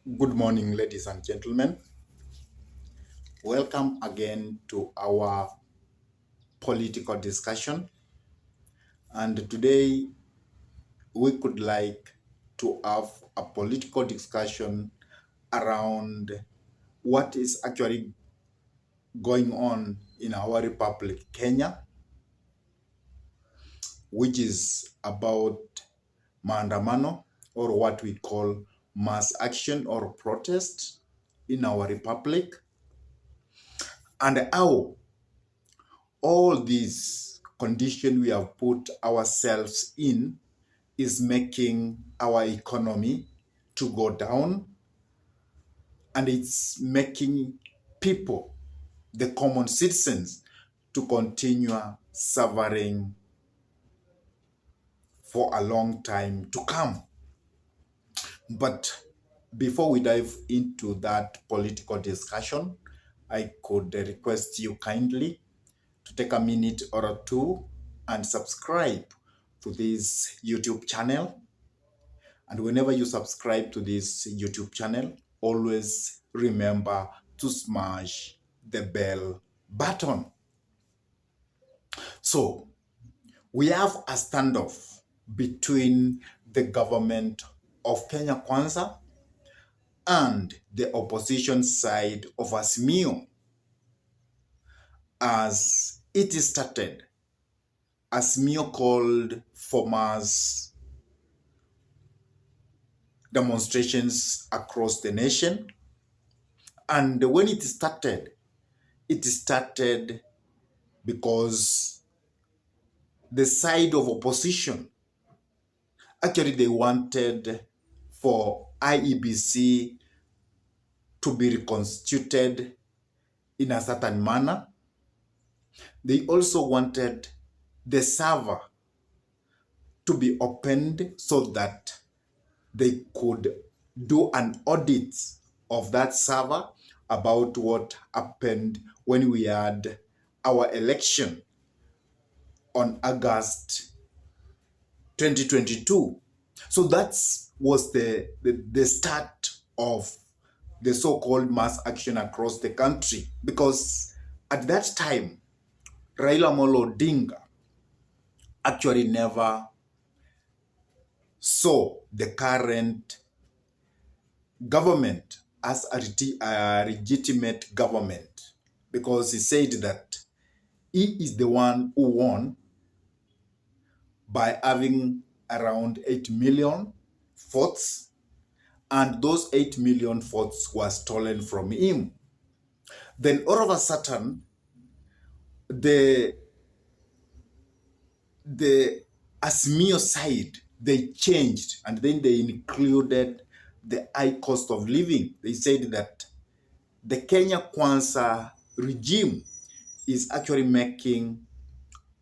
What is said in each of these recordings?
Good morning, ladies and gentlemen. Welcome again to our political discussion. And today we could like to have a political discussion around what is actually going on in our republic, Kenya, which is about maandamano, or what we call mass action or protest in our republic, and how all these conditions we have put ourselves in is making our economy to go down, and it's making people, the common citizens, to continue suffering for a long time to come. But before we dive into that political discussion, I could request you kindly to take a minute or two and subscribe to this YouTube channel. And whenever you subscribe to this YouTube channel, always remember to smash the bell button. So we have a standoff between the government of Kenya Kwanza and the opposition side of Azimio, as it is started. Azimio called for mass demonstrations across the nation. And when it started because the side of opposition, actually they wanted for IEBC to be reconstituted in a certain manner. They also wanted the server to be opened so that they could do an audit of that server about what happened when we had our election on August 2022. So that was the start of the so-called mass action across the country, because at that time, Raila Molo Odinga actually never saw the current government as a legitimate government, because he said that he is the one who won by having around 8 million votes, and those 8 million votes were stolen from him. Then all of a sudden, the Azimio side, they changed, and then they included the high cost of living. They said that the Kenya Kwanza regime is actually making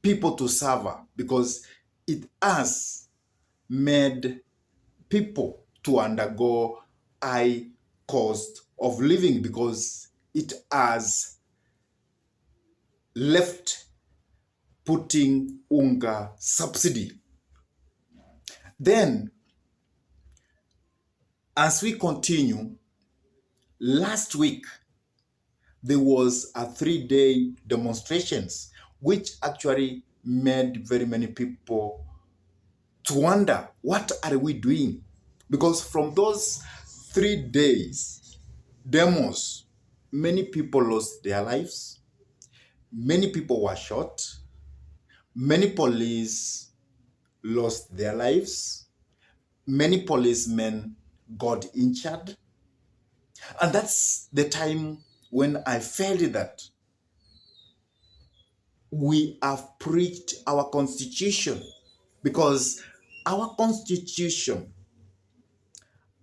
people to suffer because it has made people to undergo high cost of living, because it has left putting unga subsidy. Then, as we continue, last week there was a 3-day demonstrations, which actually made very many people to wonder, what are we doing? Because from those 3 days demos, many people lost their lives, many people were shot, many police lost their lives, many policemen got injured. And that's the time when I felt that we have preached our constitution, because our constitution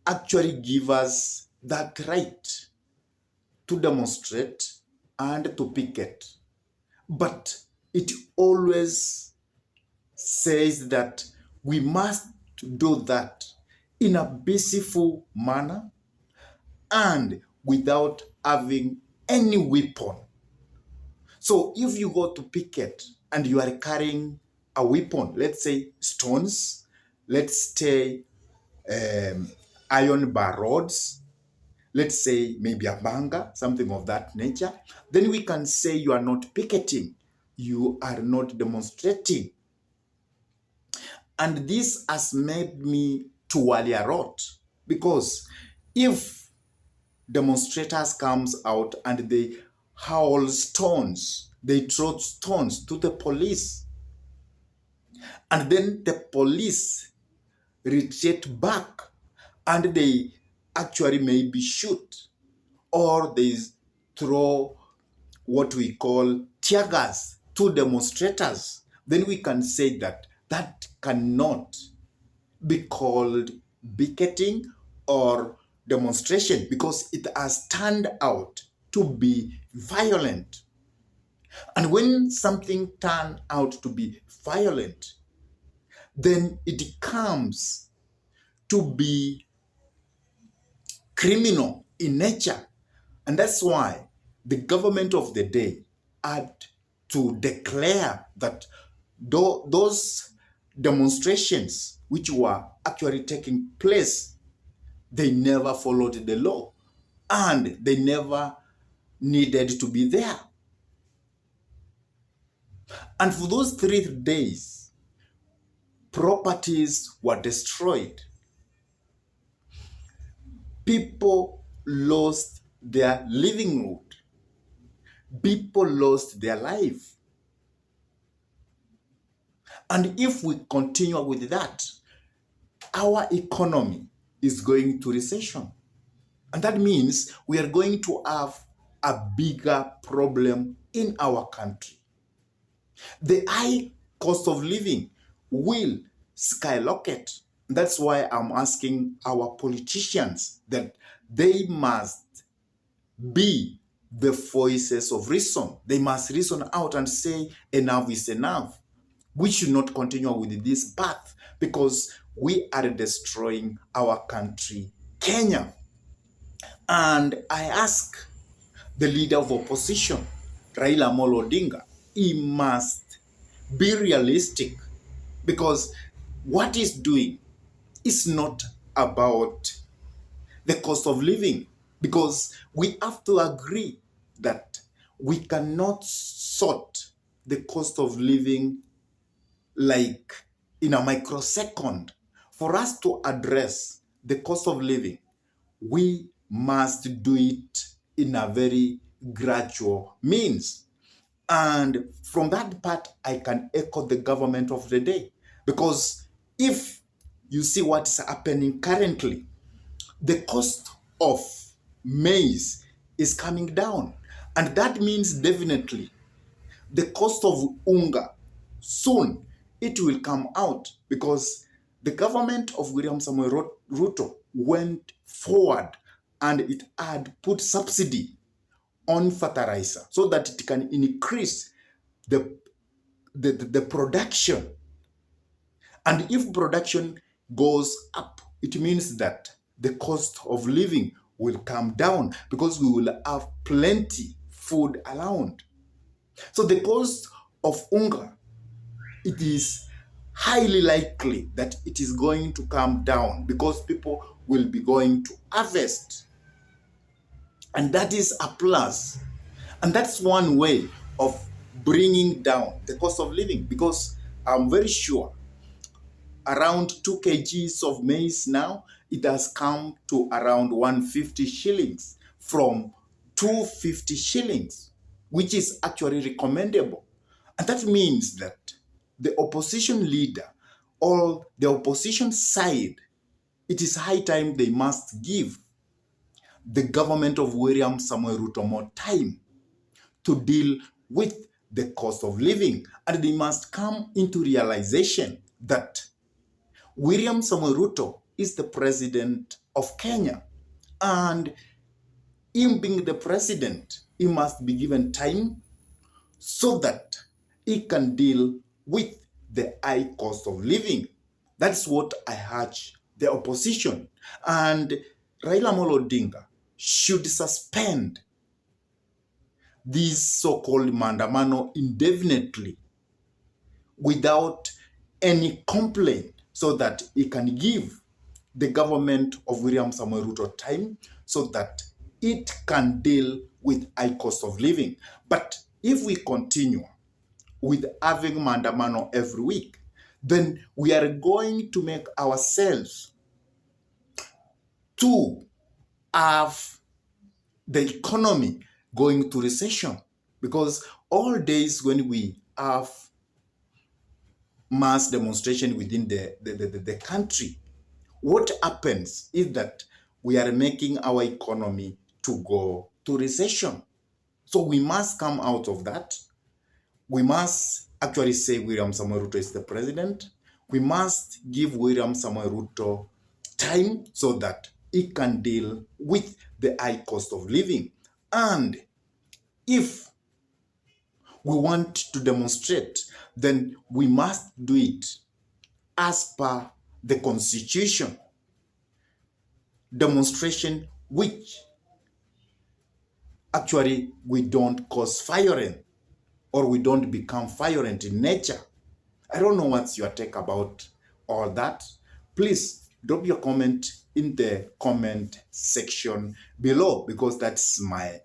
actually gives us that right to demonstrate and to picket. But it always says that we must do that in a peaceful manner and without having any weapon. So if you go to picket and you are carrying a weapon, let's say stones, let's say iron bar rods, let's say maybe a banga, something of that nature, then we can say you are not picketing, you are not demonstrating. And this has made me to worry a lot, because if demonstrators comes out and they howl stones, they throw stones to the police, and then the police retreat back and they actually maybe shoot, or they throw what we call tear gas to demonstrators, then we can say that that cannot be called picketing or demonstration, because it has turned out to be violent. And when something turns out to be violent, then it comes to be criminal in nature. And that's why the government of the day had to declare that those demonstrations which were actually taking place, they never followed the law and they never needed to be there. And for those 3 days, properties were destroyed. People lost their livelihood. People lost their life. And if we continue with that, our economy is going to recession. And that means we are going to have a bigger problem in our country. The high cost of living will skyrocket. That's why I'm asking our politicians that they must be the voices of reason. They must reason out and say enough is enough. We should not continue with this path, because we are destroying our country, Kenya. And I ask the leader of opposition, Raila Amolo Odinga, he must be realistic, because what he's doing is not about the cost of living, because we have to agree that we cannot sort the cost of living like in a microsecond. For us to address the cost of living, we must do it in a very gradual means. And from that part, I can echo the government of the day. Because if you see what's happening currently, the cost of maize is coming down. And that means definitely the cost of unga, soon it will come out, because the government of William Samuel Ruto went forward and it had put subsidy on fertilizer so that it can increase the production. And if production goes up, it means that the cost of living will come down, because we will have plenty food around. So the cost of hunger, it is highly likely that it is going to come down, because people will be going to harvest. And that is a plus. And that's one way of bringing down the cost of living, because I'm very sure around 2 kgs of maize now, it has come to around 150 shillings from 250 shillings, which is actually recommendable. And that means that the opposition leader or the opposition side, it is high time they must give the government of William Samuel Ruto more time to deal with the cost of living. And they must come into realization that William Samuel Ruto is the president of Kenya. And him being the president, he must be given time so that he can deal with the high cost of living. That's what I urge the opposition. And Raila Amolo Odinga should suspend these so-called mandamano indefinitely without any complaint, so that he can give the government of William Samoei Ruto time so that it can deal with high cost of living. But if we continue with having maandamano every week, then we are going to make ourselves to have the economy going to recession. Because all days when we have mass demonstration within the country, what happens is that we are making our economy to go to recession. So we must come out of that. We must actually say William Samoei Ruto is the president. We must give William Samoei Ruto time so that he can deal with the high cost of living. And if we want to demonstrate, then we must do it as per the constitution. Demonstration which actually we don't cause firing or we don't become violent in nature. I don't know what's your take about all that. Please drop your comment in the comment section below, because that's my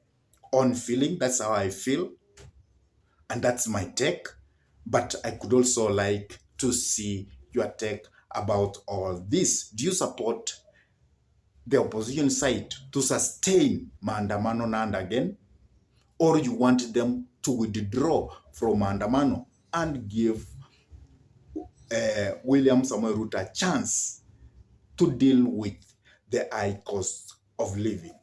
own feeling. That's how I feel. And that's my take. But I could also like to see your take about all this. Do you support the opposition side to sustain maandamano now and again? Or you want them to withdraw from maandamano and give William Samoei Ruto a chance to deal with the high cost of living?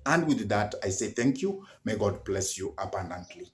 And with that, I say thank you. May God bless you abundantly.